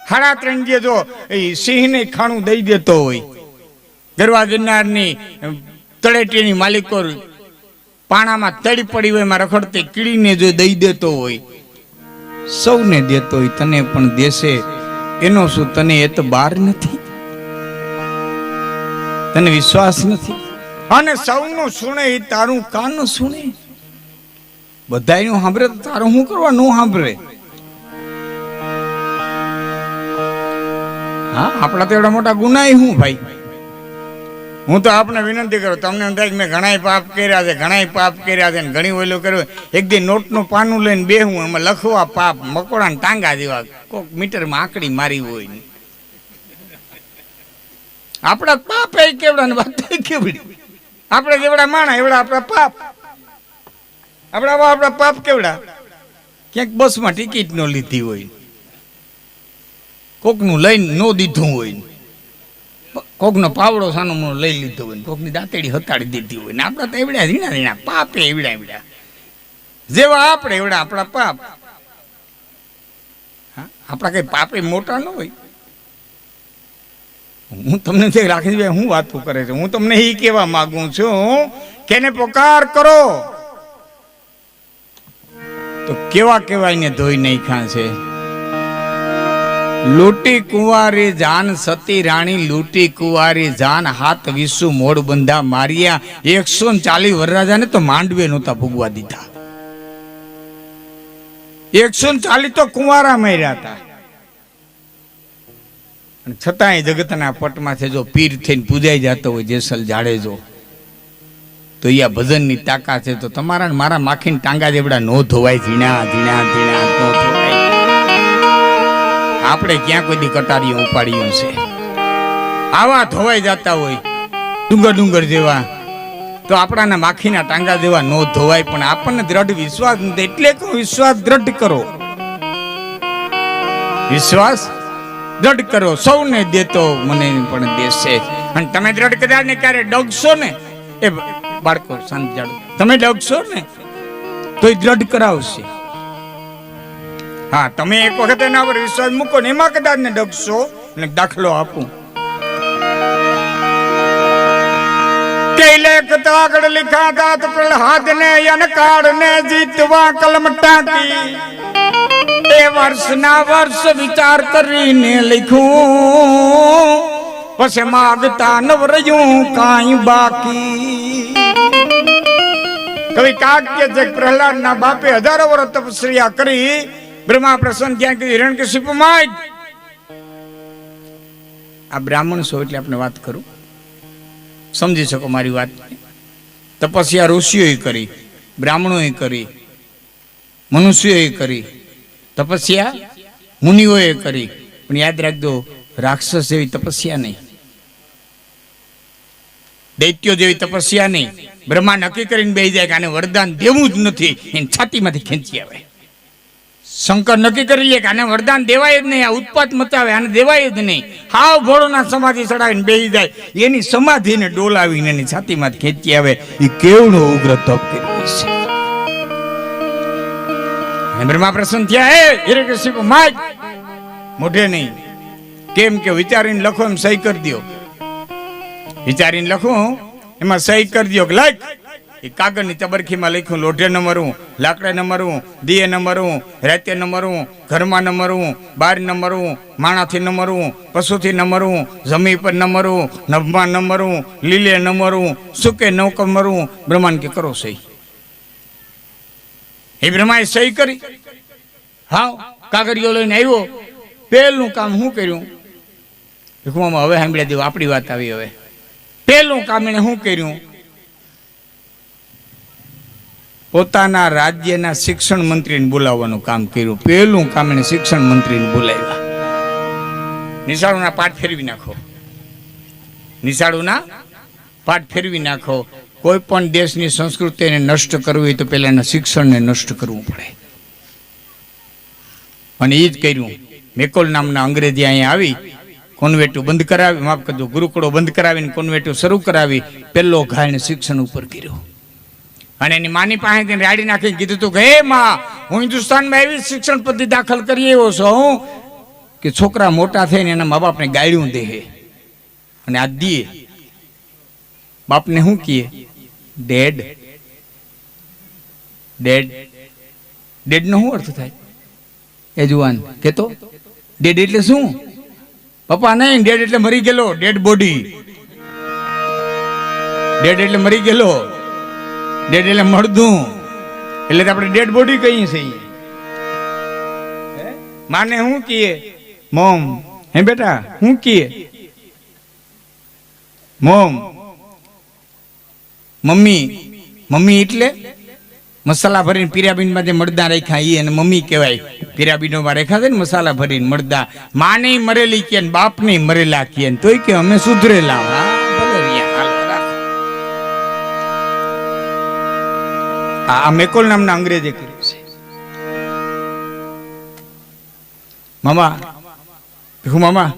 3.5 જે જો સિંહને ખાણું દઈ દેતો હોય, ગરવા ગિરનારની તળેટીની માલિકો પાણામાં તળી પડી હોય એમાં રખડતી કીડીને જો દઈ દેતો હોય, સૌને દેતો હોય, તને પણ દેશે. એનો શું તને એ તો બાર નથી, તને વિશ્વાસ નથી. અને સૌનું સુણે એ તારું કાન સુણે, બધાયનું સાંભળે તો તારું શું કરવા નું સાંભળે? હા, આપણા તો એવડા મોટા ગુના શું ભાઈ? હું તો આપને વિનંતી કરું, તમને એમ થાય કે મેં ઘણાય પાપ કર્યા છે, ઘણાય પાપ કર્યા છે, ઘણી ઓલું કર્યું. એક દી નોટનું પાનું લઈને બેહું, એમાં લખવા પાપ મકોડા ટાંગા જેવા, કોક મીટરમાં આંકડી મારી હોય ને આપણા પાપ એ કેવડા ને વાત કેવડી. આપણે જેવડા માણા એવડા આપણા પાપ. આપણા પાપ કેવડા? ક્યાંક બસમાં ટિકિટ ન લીધી હોય, કોકનું લઈને ન દીધું હોય, કોકનો પાવડો સાનો લઈ લીધો હોય, કોકની દાંતેડી હતાડી દીધી હોય ને આપણા તો એવડા ઝીણા ઝીણા પાપ એવડા એવડા. જેવા આપણે એવડા આપણા પાપ. હા, આપણા કઈ પાપે મોટા ન હોય. હું તમને રાખી હું વાતો કરે છે, હું તમને એ કહેવા માંગુ છું કે એને પોકાર કરો તો કેવા કેવાયને ધોઈ નહીં ખાશે. લૂટી કુંવારી જાન સતી રાણી, લૂટી કુંવારી જાન હાથ વિસુ મોડ બંધા માર્યા. 140 વરરાજાને તો માંડવે નહોતા ભોગવા દીધા. 140 તો કુંવારા માર્યા હતા. છતાંય જગતના પટમાંથી જો પીર થઈને પૂજાઈ જતો હોય જેસલ જાડેજો, તો આ ભજનની તાકાત છે. તો તમારા મારા માખીને ટાંગા જેવડા નો ધોવાય, ઝીણા ઝીણા ઝીણા નો ધોવાય. આપણે ક્યાં કોઈ દી કટારીઓ ઉપાડીઓ છે? આવા ધોવાઈ જતા હોય ડુંગર ડુંગર જેવા, તો આપણાના માખીના ટાંગા જેવા નો ધોવાય. પણ આપણને દ્રઢ વિશ્વાસ નથી, એટલે કે વિશ્વાસ દ્રઢ કરો, વિશ્વાસ દ્રઢ કરો. સૌને દેતો મને પણ દેશે. અને તમે દ્રઢ કદાચ ને ક્યારે ડગશો ને, એ બાળકો શાંત જાડો, તમે ડગશો ને તો એ દ્રઢ કરાવશે. હા, તમે એક વખત એના પર વિશ્વાસ મૂકો ને એમાં કદાચ ને ડગશો. ને દાખલો આપું, આગળ લીખા હતા તો પ્રહલાદ ને અનકાળ ને જીતવા કલમ ટાંકી. એ વર્ષના વર્ષ વિચાર કરીને લખ્યું, પછી માગતા નવ રહ્યું કાંઈ બાકી. કવિ કાવ્ય છે પ્રહલાદ ના બાપે 1000 વર્ષ તપસ્યા કરી, બ્રહ્મા પ્રસન્ન ક્યાં કીધું હિરણ્યકશિપુ માય. આ બ્રાહ્મણ છો એટલે આપણે વાત કરું, સમજી શકો મારી વાત. તપસ્યા ઋષિઓએ કરી, બ્રાહ્મણોએ કરી, મનુષ્યોએ કરી, તપસ્યા મુનિઓએ કરી. પણ યાદ રાખજો, રાક્ષસ જેવી તપસ્યા નહીં, દૈત્યો જેવી તપસ્યા નહીં. બ્રહ્મા નક્કી કરીને બેસી જાય કે આને વરદાન દેવું જ નથી, એની છાતીમાંથી ખેંચી આવે. શંકર નક્કી કરી લે કે આને વરદાન દેવાય જ નહીં, આ ઉત્પાત મચાવે, આને દેવાય જ નહીં. હાવ ભોળોના સમાધિ ચડાવીને બેસી જાય, એની સમાધિને ડોલાવીને એની છાતીમાંથી ખેંચી આવે. એ કેવડો ઉગ્ર તપ કર્યો છે. બ્રહ્મા પ્રસન્ન થયા, હે હિરણ્યકશિપુ માય, મોઢે નહીં. કેમ કે વિચારીને લખો, એમ સહી કરી દો. વિચારીને લખો એમાં સહી કરી દો કે લખ. એ કાગળની ચબરખીમાં લખ્યું, લોઢે ન મરવું, લાકડે ન મરવું, દીએ ન મરવું, રાતે ન મરવું, ઘરમાં ન મરવું, બહાર ન મરવું, માણાથી ન મરવું, પશુથી ન મરવું, જમી પર ન મરવું, નભમાં ન મરવું, લીલે ન મરવું, સુકે ન મરવું. બ્રહ્માંડ કે કરો સહી. એ બ્રહ્માએ સહી કરી. હા, કાગળિયો લઈને આવ્યો. પહેલું કામ શું કર્યું? હવે સાંભળ્યા દેવું, આપણી વાત આવી. હવે પહેલું કામ એને શું કર્યું? પોતાના રાજ્યના શિક્ષણ મંત્રીને બોલાવવાનું કામ કર્યું. પહેલું કામ એને શિક્ષણ મંત્રીને બોલાવ્યા. નિશાળોના પાઠ ફેરવી નાખો, નિશાળોના પાઠ ફેરવી નાખો. કોઈ પણ દેશની સંસ્કૃતિને નષ્ટ કરવી હોય તો પહેલા એના શિક્ષણને નષ્ટ કરવું પડે. અને એ જ કર્યું. મેકોલ નામના અંગ્રેજી અહીંયા આવી, કોન્વેન્ટો બંધ કરાવી, માફ કરજો, ગુરુકુળો બંધ કરાવીને કોન્વેન્ટો શરૂ કરાવી. પહેલો ઘા એને શિક્ષણ ઉપર કર્યો. અને એની માની પાસે રાડી નાખીને કીધું તું કે હે માં, હું હિન્દુસ્તાનમાં એવી શિક્ષણ પદ્ધતિ દાખલ કરી આવ્યો છું કે છોકરા મોટા થઈને એના મા બાપને ગાળ્યું દે અને આ દે બાપને શું કહીએ? ડેડ. ડેડ ડેડ નો શું અર્થ થાય? એ જુવાન કેતો ડેડ એટલે શું? પપ્પા નહીં, ડેડ એટલે મરી ગયેલો, ડેડ બોડી. ડેડ એટલે મરી ગયેલો, ડેડ એટલે મળદું, એટલે આપણે ડેડ બોડી કહીએ છીએ. માને શું કહીએ? મોમ. હે બેટા શું કહીએ? મોમ. મમ્મી. મમ્મી એટલે મસાલા ભરીને પિરાબીનમાં જે મરદા રાખ્યા એ અને મમ્મી કહેવાય. પિરાબીનોમાં રાખ્યા છે ને મસાલા ભરીને મરદા. માં નહીં મરેલી કે બાપ નહીં મરેલા કે તોય કે અમે સુધરેલા. આ મેકોલ નામના અંગ્રેજે કર્યું છે. મામા હું મામા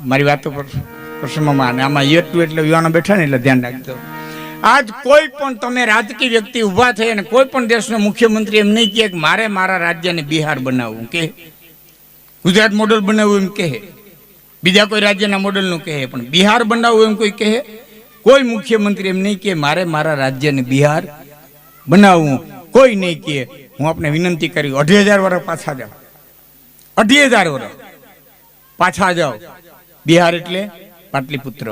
મારી વાતો કરશો મામા. અને આમાં એટલું એટલે યુવાનો બેઠા ને એટલે ધ્યાન રાખજો. આજ કોઈ પણ તમે રાજકીય વ્યક્તિ ઉભા થઈ અને કોઈ પણ દેશનો મુખ્યમંત્રી એમ નહીં કહે કે મારે મારા રાજ્યને બિહાર બનાવવું, કે ગુજરાત મોડલ બનાવવું એમ કહે, બીજા કોઈ રાજ્યના મોડલનું કહે, પણ બિહાર બનાવવું એમ કોઈ કહે? કોઈ મુખ્યમંત્રી એમ નહીં કહે મારે મારા રાજ્યને બિહાર બનાવવું, કોઈ નહીં કહે. હું આપને વિનંતી કરી 2,500 વર્ષ પાછા જાઓ, 2,500 વર્ષ પાછા જાઓ. બિહાર એટલે પાટલીપુત્ર,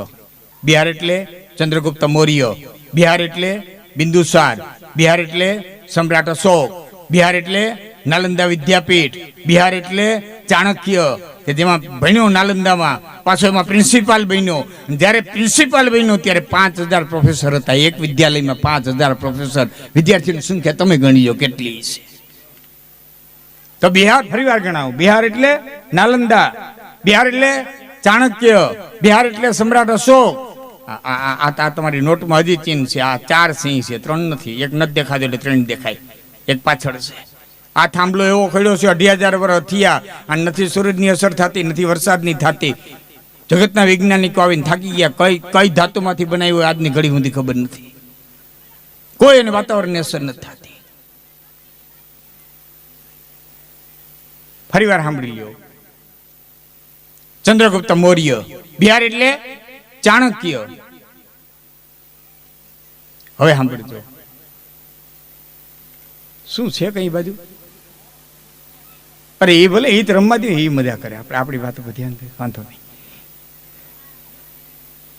બિહાર એટલે ચંદ્રગુપ્ત મૌર્ય, બિહાર એટલે બિંદુસાર, બિહાર એટલે સમ્રાટ અશોક, બિહાર એટલે નાલંદા વિદ્યાપીઠ, બિહાર એટલે ચાણક્ય કે જેમાં ભણ્યો નાલંદામાં, પાછો એમાં પ્રિન્સિપાલ બન્યો. જ્યારે પ્રિન્સિપાલ બન્યો ત્યારે 5,000 પ્રોફેસર હતા. એક વિદ્યાલયમાં 5,000 પ્રોફેસર. વિદ્યાર્થીની સંખ્યા તમે ગણીજો કેટલી છે. તો બિહાર ફરીવાર ગણાવો. બિહાર એટલે નાલંદા, બિહાર એટલે ચાણક્ય, બિહાર એટલે સમ્રાટ અશોક. આ તમારી નોટમાં હજી ચિહ્ન છે. આ 4 સિંહ છે, 3 નથી. એક નથી દેખાતો એટલે 3 દેખાય, એક પાછળ છે. આ થાંભલો એવો ખડ્યો છે 2,500 વર્ષ થયા. આ નથી સૂરજની અસર થતી, નથી વરસાદની થતી. જગતના વૈજ્ઞાનિકો આવીને થાકી ગયા. કઈ ધાતુમાંથી બનાવ્યો આજની ઘડી સુધી ખબર નથી. કોઈ એને વાતાવરણની અસર નથી થતી. ફરી વાર સાંભળી લ્યો. ચંદ્રગુપ્ત મૌર્ય, બિહાર એટલે ચાણક્ય. હવે સાંભળજો શું છે કઈ બાજુ. અરે એ ભલે એ રમવા દે, એ મજા કરે, આપણે આપણી વાતો પર ધ્યાન દે, વાંધો નહીં.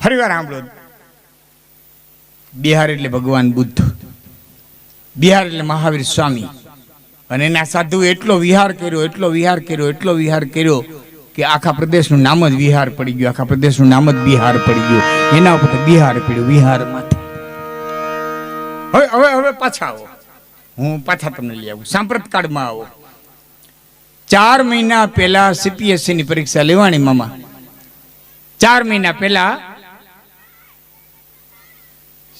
ફરી વાર સાંભળો. બિહાર એટલે ભગવાન બુદ્ધ, બિહાર એટલે મહાવીર સ્વામી. અને એના સાધુ એટલો વિહાર કર્યો, એટલો વિહાર કર્યો, એટલો વિહાર કર્યો કે આખા પ્રદેશનું નામ જ વિહાર પડી ગયું. આખા પ્રદેશનું નામ જ બિહાર પડી ગયું. એના ઉપર બિહાર પડ્યું, વિહારમાંથી. હવે પાછા આવો. હું પાછા તમને લઈ આવું. સાંપ્રત કાળમાં આવો. 4 મહિના પહેલા CPSC ની પરીક્ષા લેવાની મામા. 4 મહિના પહેલા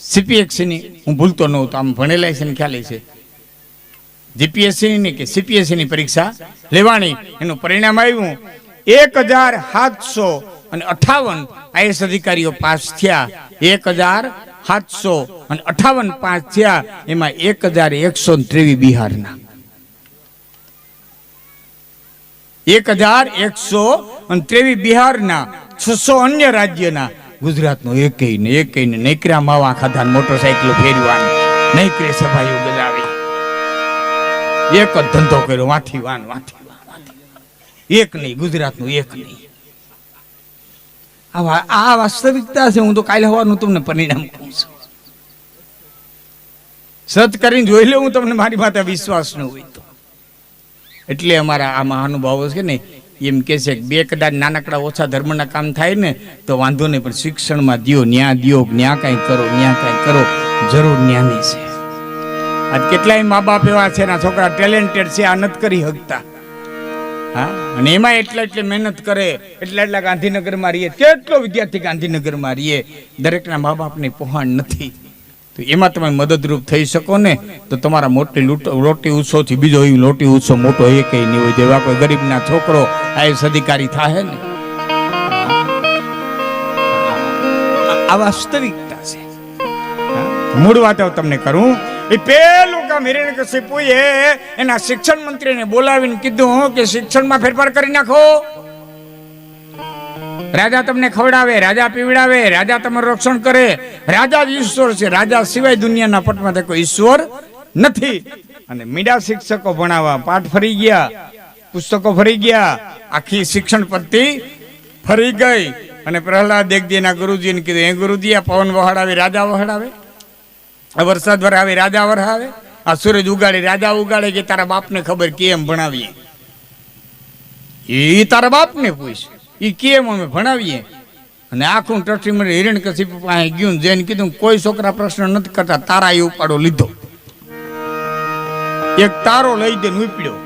CPSC ની, હું ભૂલતો ન હતો, આમ ભણેલા છે ને ખ્યાલ છે. GPSC ની કે CPSC ની પરીક્ષા લેવાની. એનું પરિણામ આવ્યું 1,758 IAS અધિકારીઓ પાસ થયા. 1,758 પાસ થયા. એમાં 1,123 બિહારના, 1,123 બિહારના, 600 અન્ય રાજ્યના. ગુજરાતનો એકેય ને નૈકરા માવા ખાધા, મોટરસાઇકલ ફેરવાની, નૈકરે સભાઓ ગજાવી, એક જ ધંધો કર્યો, વાથી વાન. એક નહીં, ગુજરાતનું એક નહીં. આ વાસ્તવિકતા છે. હું તો કાલે હવાનું તમને પરિણામ કહું છું. સત કરીને જોઈ લે. હું તમને મારી માથે વિશ્વાસ ન હોય તો. એટલે અમારા આ મહાનુભાવો છે ને એમ કે છે કે 2 કદાચ નાનકડા ઓછા ધર્મના કામ થાય ને તો વાંધો નહીં, પણ શિક્ષણમાં દ્યો, ન્યા દ્યો, ન્યા કાંઈ કરો, ન્યા કાંઈ કરો, જરૂર ન્યાની છે. આજ કેટલાય મા બાપ એવા છે, એના છોકરા ટેલેન્ટેડ છે, આ નથી કરી શકતા. હા, અને એમાં એટલે મહેનત કરે, એટલા ગાંધીનગરમાં રહીએ, કેટલો વિદ્યાર્થી ગાંધીનગરમાં રહીએ, દરેકના મા બાપની પહોંચ નથી. તો એમાં તમે મદદરૂપ થઈ શકો ને તો તમારા મોટી લોટી ઉત્સવથી બીજો એ લોટી ઉત્સવ મોટો એ કઈ નહીં હોય. જેવા કોઈ ગરીબના છોકરો IAS અધિકારી થાય ને, આ વાસ્તવિકતા છે. મૂળ વાત તમને કરું. એ પેલું કામ હિરણ્યકશિપુએ એના શિક્ષણ મંત્રીને બોલાવીને કીધું કે શિક્ષણમાં ફેરફાર કરી નાખો. રાજા તમને ખવડાવે, રાજા પીવડાવે, રાજા તમારું રક્ષણ કરે, રાજા જ ઈશ્વર છે. રાજા સિવાય દુનિયાના પટમાં કોઈ ઈશ્વર નથી. અને મીડા શિક્ષકો ભણાવવા, પાઠ ફરી ગયા, પુસ્તકો ફરી ગયા, આખી શિક્ષણ પદ્ધતિ ફરી ગઈ. અને પ્રહલાદ દેગજીના ગુરુજીને કીધું, એ ગુરુજી આ પવન વહાડાવે રાજા વહાડાવે, આ વરસાદ વરાવે રાજા વરાવે, આ સૂરજ ઉગાડે રાજા ઉગાડે, કે તારા બાપને ખબર કેમ ભણાવીએ? એ તારા બાપને પૂછ, એ કેમ અમે ભણાવીએ? અને આખું ટ્રસ્ટી મને હિરણ્યકશિપુ પાસે ગયું, જઈને કીધું કોઈ છોકરા પ્રશ્ન નથી કરતા, તારા એ ઉપાડો લીધો. એક તારો લઈ દે ઉપડ્યો,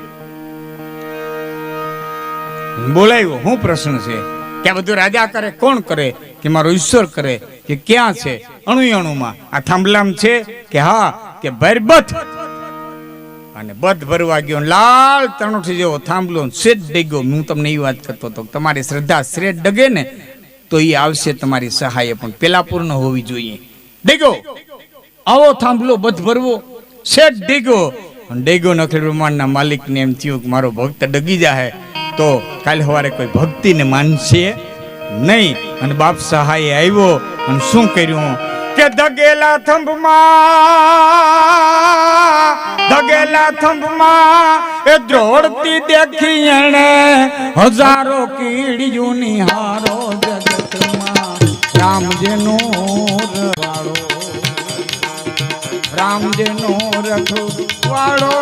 બોલાવ્યો, શું પ્રશ્ન છે? કે આ બધું રાજા કરે, કોણ કરે? કે મારો ઈશ્વર કરે. કે ક્યાં છે? અણુમાં. આ થાંભલામ છે? કે હા. કે ભર બથ. અને બધ ભરવા ગયો, લાલ તણોઠી જેવો થાંભલો શ્રેષ્ઠ ડગ્યો. હું તમને એ વાત કરતો હતો, તમારી શ્રદ્ધા શ્રેષ્ઠ ડગે ને તો એ આવશે તમારી સહાય, પણ પેલા પૂર્ણ હોવી જોઈએ. ડગ્યો આવો થાંભલો બધ ભરવો, શ્રેષ્ઠ ડગ્યો. ડગ્યો નખેડ બ્રહ્માંડના માલિકને એમ થયું કે મારો ભક્ત ડગી જાય તો કાલે સવારે કોઈ ભક્તિને માનશે નહીં. અને બાપ સહાય આવ્યો અને શું કર્યું કે ધગેલા થંભમાં એ દ્રોડતી દેખી એણે હજારો કીડીયું નિહારો જગતમાં. રામજેનો રવાળો, રામજેનો રખવાળો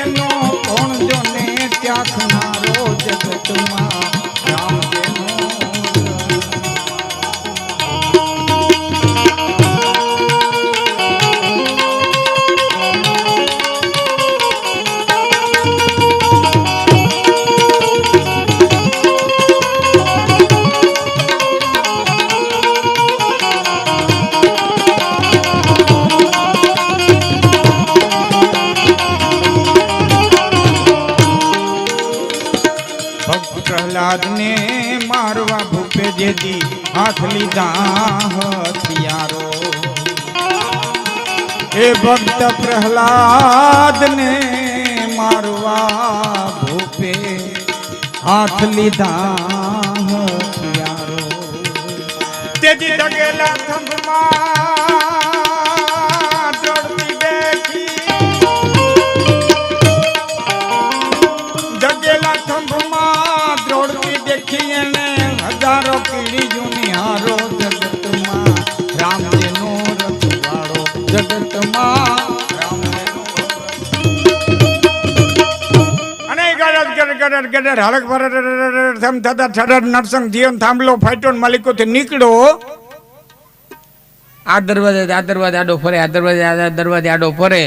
એનો કોણ જોને ત્યાખનારો જગતમાં. રામજેનો પ્રહલાદને મારવા ભૂપે જેથી હાથ લીધા હથિયારો. એ ભક્ત પ્રહલાદને મારવા ભૂપે હાથ લીધા હથિયારો. તેથી ધગેલા થંભમાં ચડતી બેઠી, ધગેલા થંભમાં દ્રોડતી દેખી એને હજારો કીડીયું નિહારો જગતમાં. રામજેનો રખવાળો જગતમાં. અને ગડર ગડર ગડર હળક ભરર થમ થતા ઠડર નરસંગ જીવન થાંભલો ફાટ્યો ને માલિકોથી નીકળ્યો. આ દરવાજે આડો ફરે, આ દરવાજે આડો ફરે.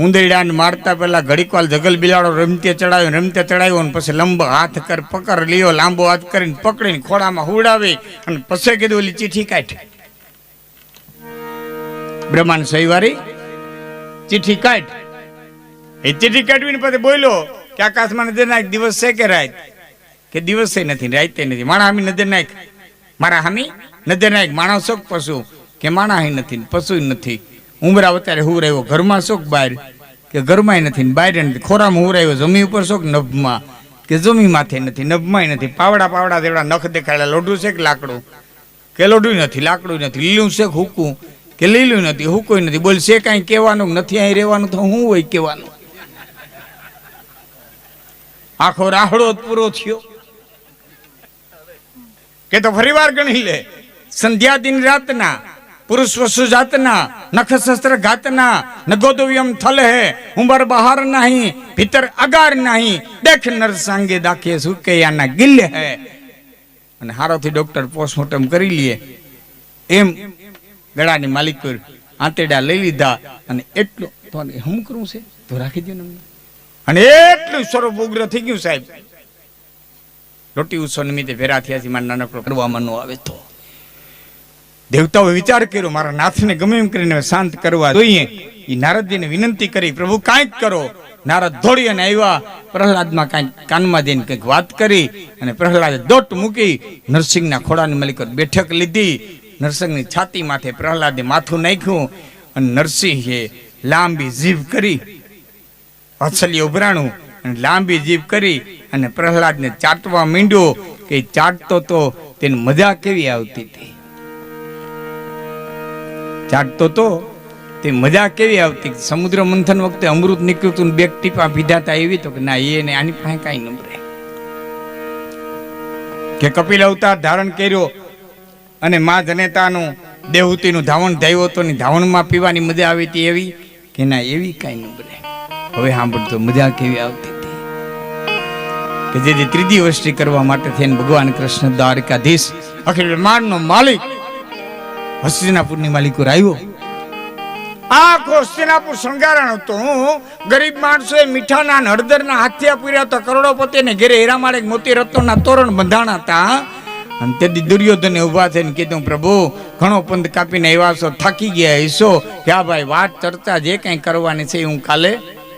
ઉંદરડાને મારતા પેલા ઘડીકવાલ જગલ બિલાડો રમતે ચડાવ્યો અને પછી લંબો હાથ કર પકડ લ્યો, લાંબો હાથ કરીને પકડીને ખોડામાં હુડાવી અને પછી કીધું ઓલી ચીઠી કાઢ. બ્રહ્માંડ સહીવારી ચીઠી કાઢ. એ ચીઠી કાઢવીને પછી બોલ્યો કે આકાશમાં નજર નાખ, દિવસ છે કે રાત? કે દિવસે નથી રાતે નથી. માણા હામી નજર નાખ, મારા હામી નજર નાખ. માણસ શોખ પશુ? કે માણા નથી પશુ નથી. ઉમરા અત્યારે હુરાયો ઘરમાં શોખ બહાર? કે ઘરમાં નથી બહાર નથી. ખોરામાં હુરાયો જમી ઉપર શોખ નભમાં? કે જમી માથે નથી નભમાં નથી. પાવડા જેવડા નખ દેખાડ્યા. લોઢું છે કે લાકડું? કે લોઢું નથી લાકડું નથી. લીલું છે કે હુકું? કે લીલું નથી હુકું નથી. બોલ છે કાંઈ કહેવાનું નથી, અહીં રહેવાનું તો શું હોય કહેવાનું? આખો રાહડો પૂરો થયો કે તો ફરીવાર ગણી લે. સંધ્યા દિન રાતના, પુરુષ વસુ જાતના, નખ શસ્ત્ર ઘાતના, નગોદવ્યમ થલ હે, ઉંબર બહાર નહીં, ભીતર અગાર નહીં, દેખ નરસાંગે દાખે સુકૈયાના ગિલ્લ હે. અને હારોથી ડોક્ટર પોસ્ટમોર્ટમ કરી લઈએ એમ ગળાની માલિકો આંતેડા લઈ લીધા. અને એટલું તો શું કરવું છે તો રાખી દો ને. અને એટલું સ્વરૂપ ઉગ્ર થઈ ગયું સાહેબ. રોટી ઉત્સવ નિમિત્તે ભેરા થયા છે. મારા નાનકડો કરવામાં ન આવે તો દેવતાઓ વિચાર કર્યો મારા નાથને ગમે એમ કરીને શાંત કરવા જોઈએ. એ નારદજીને વિનંતી કરી, પ્રભુ કાંઈક કરો. નારદ દોડી અને આવ્યા. પ્રહલાદમાં કાંઈક કાનમાં દઈને કંઈક વાત કરી અને પ્રહલાદે દોટ મૂકી નરસિંહના ખોડાની મલિકત બેઠક લીધી. નરસિંહની છાતી માથે પ્રહલાદે માથું નાખ્યું અને નરસિંહે લાંબી જીભ કરી, હથસલી ઉભરાણું અને લાંબી જીભ કરી અને પ્રહલાદને ચાટવા માંડ્યો. કે ચાટતો તો તેને મજા કેવી આવતી હતી, ચાટતો તો તે મજા કેવી આવતી. સમુદ્ર મંથન વખતે અમૃત નીકળ્યું તું, બે ટીપા પીધા હતા એવી. તો કે ના, એને આની પાસે કાંઈ નંબરે. કે કપિલ અવતાર ધારણ કર્યો અને મા જનેતાનું દેવહૂતિનું ધાવણ ધાવ્યો હતો ને ધાવણમાં પીવાની મજા આવી હતી એવી. કે ના, એવી કાંઈ નંબરે. હવે સાંભળતો મજા કેવી આવતી હતી. કે જેથી ત્રીજી વસ્તી કરવા માટે થઈને ભગવાન કૃષ્ણ દ્વારકાધીશ અખિલ બ્રહ્માંડનો માલિક હસ્તિનાપુરની માલિકો આવ્યો. આખો હસ્તિનાપુર શણગારણ હતો. ગરીબ માણસોએ મીઠાના હળદરના હાથિયા પૂર્યા તો કરોડોપતિને ઘેરે હીરામાળે મોતી રત્નોના તોરણ બંધાણા હતા. અને તેથી દુર્યોધને ઉભા થઈને કીધું, પ્રભુ ઘણો પંથ કાપીને આવ્યા છો, થાકી ગયા હશો, કે હા ભાઈ, વાત ચર્ચા જે કંઈ કરવાની છે હું કાલે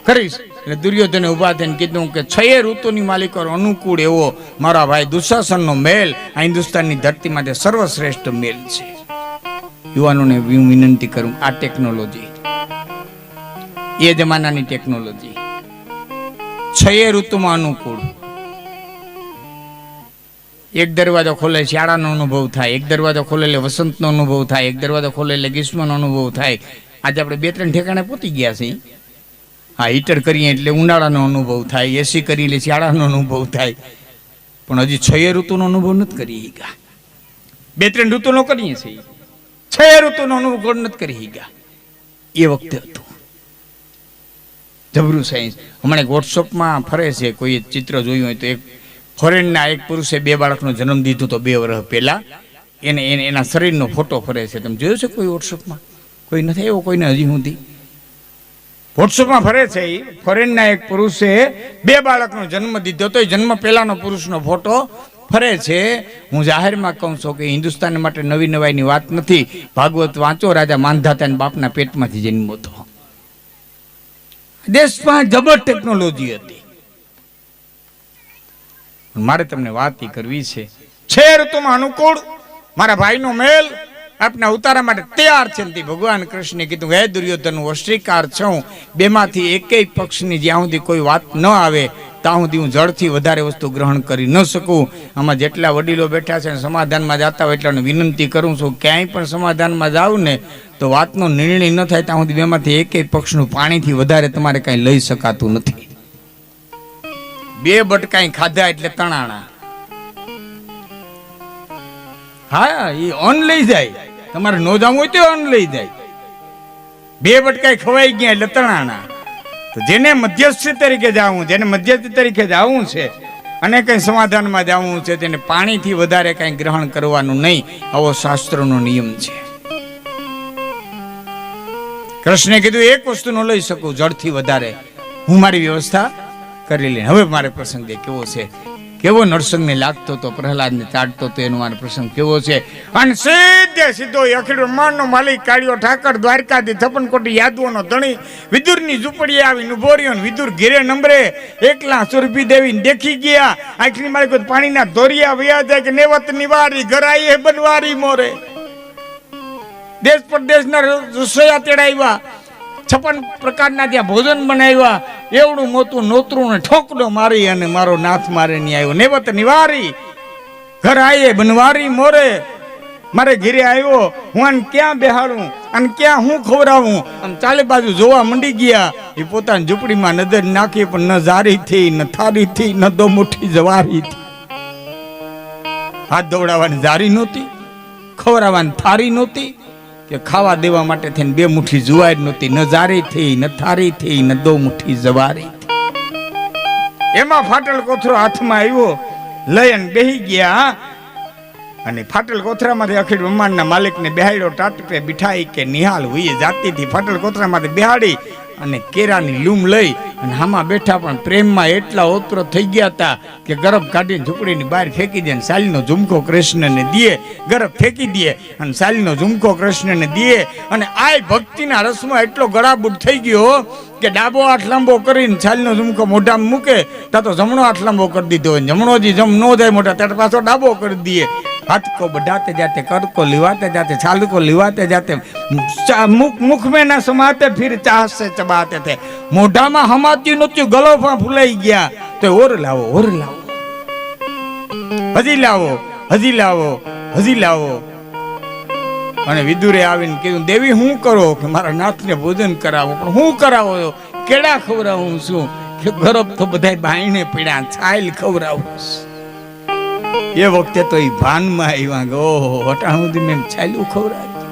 કરીશ. એટલે દુર્યોધને ઉભા થઈને કીધું કે 6 ઋતુની માલિકો અનુકૂળ એવો મારા ભાઈ દુશાસનનો મેલ આ હિન્દુસ્તાનની ધરતી માટે સર્વશ્રેષ્ઠ મેલ છે. યુવાનોને હું વિનંતી કરું, આ ટેકનોલોજી એ જમાનાની ટેકનોલોજી 6 ઋતુમાં અનુકૂળ. એક દરવાજો ખોલે શિયાળાનો અનુભવ થાય, એક દરવાજો ખોલે એટલે વસંતનો અનુભવ થાય, એક દરવાજો ખોલે એટલે ગ્રીષ્મનો અનુભવ થાય. આજે આપણે 2-3 ઠેકાણે પહોંચી ગયા છીએ. હા, હીટર કરીએ એટલે ઉનાળાનો અનુભવ થાય, એસી કરીએ એટલે શિયાળાનો અનુભવ થાય, પણ હજી 6 ઋતુનો અનુભવ નથી કરી ગયા. 2-3 ઋતુનો કરીએ છીએ, 6 ઋતુનો અનુભવ નથી કરી ગયા. એ વખતે હતું જબરું સાયન્સ. હમણાં એક વોટ્સઅપમાં ફરે છે, કોઈ ચિત્ર જોયું હોય તો એક ફોરેનના એક પુરુષે 2 બાળકનો જન્મ દીધો તો 2 વર્ષ પહેલા. એના શરીરનો ફોટો ફરે છે. તમે જોયો છે કોઈ વોટ્સઅપમાં? કોઈ નથી એવો કોઈને હજી સુધી વોટ્સઅપમાં ફરે છે. ફોરેનના એક પુરુષે 2 બાળકનો જન્મ દીધો તો એ જન્મ પહેલાનો પુરુષનો ફોટો ફરે છે. હું જાહેરમાં કહું છું કે હિન્દુસ્તાન માટે નવી નવાઈની વાત નથી. ભાગવત વાંચો, રાજા માંધાતાના બાપના પેટમાંથી જન્મ્યો હતો. દેશમાં જબર ટેકનોલોજી હતી. મારે તમને વાત કરવી છે. 6 ઋતુમાં અનુકૂળ મારા ભાઈનો મેલ આપના ઉતારા માટે તૈયાર છે. ભગવાન કૃષ્ણે કીધું, હે દુર્યોધન, હું અશ્રીકાર છું. બેમાંથી એકેય પક્ષની જ્યાં સુધી કોઈ વાત ન આવે ત્યાં સુધી હું જળથી વધારે વસ્તુ ગ્રહણ કરી ન શકું. આમાં જેટલા વડીલો બેઠા છે સમાધાનમાં જતા હોય એટલાને વિનંતી કરું છું, ક્યાંય પણ સમાધાનમાં જાવ ને તો વાતનો નિર્ણય ન થાય ત્યાં સુધી બેમાંથી એકેય પક્ષનું પાણીથી વધારે તમારે કાંઈ લઈ શકાતું નથી. 2 બટકાઈ ખાધા એટલે તણાણા. હા, એ અન્ન લઈ જાય. તમારે નો જાવું હોય તો અન્ન લઈ જાય. 2 બટકાઈ ખવાઈ ગયા એટલે તણાણા. તો જેને મધ્યસ્થી તરીકે જાવું, જેને મધ્યસ્થી તરીકે જાવું છે અને કઈ સમાધાનમાં જાવું છે, તેને પાણીથી વધારે કઈ ગ્રહણ કરવાનું નહીં, આવો શાસ્ત્રનો નિયમ છે. કૃષ્ણે કીધું, એક વસ્તુ ન લઈ શકું જળથી વધારે, હું મારી વ્યવસ્થા કરી લે. હવે મારે પ્રસંગ કેવો છે, કેવો નરસંગને લાગતો તો, પ્રહલાદને ચાટતો તો, એનો મારો પ્રસંગ કેવો છે. અને સીધો અખિલ બ્રહ્માંડનો માલિક કાળિયો ઠાકર દ્વારકાથી 56 કોટી યાદવોનો ધણી વિદુરની ઝૂંપડીએ આવીને ઉભો રહ્યો. વિદુર ઘેરે નંબરે એકલા સુરભી દેવીને દેખી ગયા. આખરી મારી કોઈ પાણીના ધોરિયા વયા જાય કે નેવત નિવારી ઘરાઈએ બનવારી મોરે. દેશ પરદેશના રસોયા તેડાવ્યા, 56 પ્રકારના ત્યાં ભોજન બનાવ્યા. એવડું મોટું નોતરું ને ઠોકડો મારી અને મારો નાથ મારે ની આવ્યો. નેવત નિવારી ઘર આયે બનવારી મોરે. મારે ઘેરે આવ્યો, હું આને ક્યાં બેહાડું અને ક્યાં હું ખવડાવું. આમ ચાલે બાજુ જોવા મંડી ગયા. એ પોતાની ઝૂંપડીમાં નજર નાખી, પણ ન જારી થઈ, ન થારી થઈ, ન દો મુઠ્ઠી જવારી થઈ. હાથ દોડાવવાની જારી નહોતી, ખવડાવવાની થારી નહોતી, કે ખાવા દેવા માટે થઈને 2 મુઠ્ઠી જુવાર નહોતી. ન જારી થઈ, ન થારી થઈ, ન દો મુઠ્ઠી જવારી. એમાં ફાટલ કોથરો હાથમાં આવ્યો, લઈ અને બેહી ગયા. અને ફાટલ કોથરામાંથી અખિલ બ્રહ્માંડના માલિકને બેહાડ્યો. ટાટપે બિઠાઈ કે નિહાલ હુઈએ જાતિથી ફાટલ કોથરામાંથી બેહાડી અને કેરાની લૂમ લઈ અને હામાં બેઠા. પણ પ્રેમમાં એટલા ઓતરો થઈ ગયા હતા કે ગરબ કાઢીને ઝૂંપડીની બહાર ફેંકી દે અને સાલીનો ઝુમકો કૃષ્ણને દે. ગરબ ફેંકી દે અને સાલીનો ઝુમકો કૃષ્ણને દે. અને આ ભક્તિના રસમાં એટલો ગળાબૂટ થઈ ગયો કે ડાબો હાથ લાંબો કરીને સાલીનો ઝુમકો મોઢામાં મૂકે ત્યાં તો જમણો હાથ લાંબો કરી દીધો હોય. જમણો હજી જમ ન જાય મોટા ત્યારે પાછો ડાબો કરી દે. हाथ को बढ़ाते जाते, कर को लिवाते जाते, छाल को लिवाते जाते, मुख में ना समाते फिर चाह से चबाते थे। मोढ़ा में हमाती नती गलोफा फूलाई गया तो और लावो हजी लावो हजी लावो हजी लावो। અને વિદુરે આવીને કીધું દેવી હું કરો કે મારા નાથને ભોજન કરાવો, પણ હું કરાવો કેળા ખવડાવું છું કે ગરબ તો બધાય બાઈને પીડા છાલ ખવડાવું। એ વખતે તો એ ભાનમાં આવ્યા કે ઓહો હટાણ સુધી મેં છાલ્યું ખવડાવ્યું।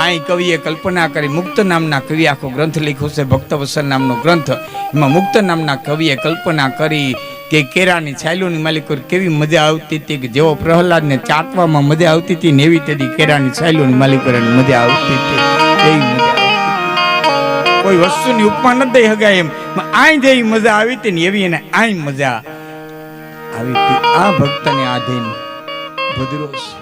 આ કવિએ કલ્પના કરી, મુક્ત નામના કવિ આખો ગ્રંથ લખ્યો છે, ભક્તવત્સલ નામનો ગ્રંથ। એમાં મુક્ત નામના કવિએ કલ્પના કરી કે કેરાની છાલોની માલિક કેવી મજા આવતી હતી, કે જેવો પ્રહલાદને ચાટવામાં મજા આવતી હતી ને એવી તેથી કેરાની છાલોની માલિકોને મજા આવતી હતી, એવી મજા આવતી। કોઈ વસ્તુની ઉપમા ન દઈ હગાય એમ આઈ જેવી મજા આવી હતી ને એવી એને આઈ મજા આવી હતી। આ ભક્તને આધીન ભદ્રો છે।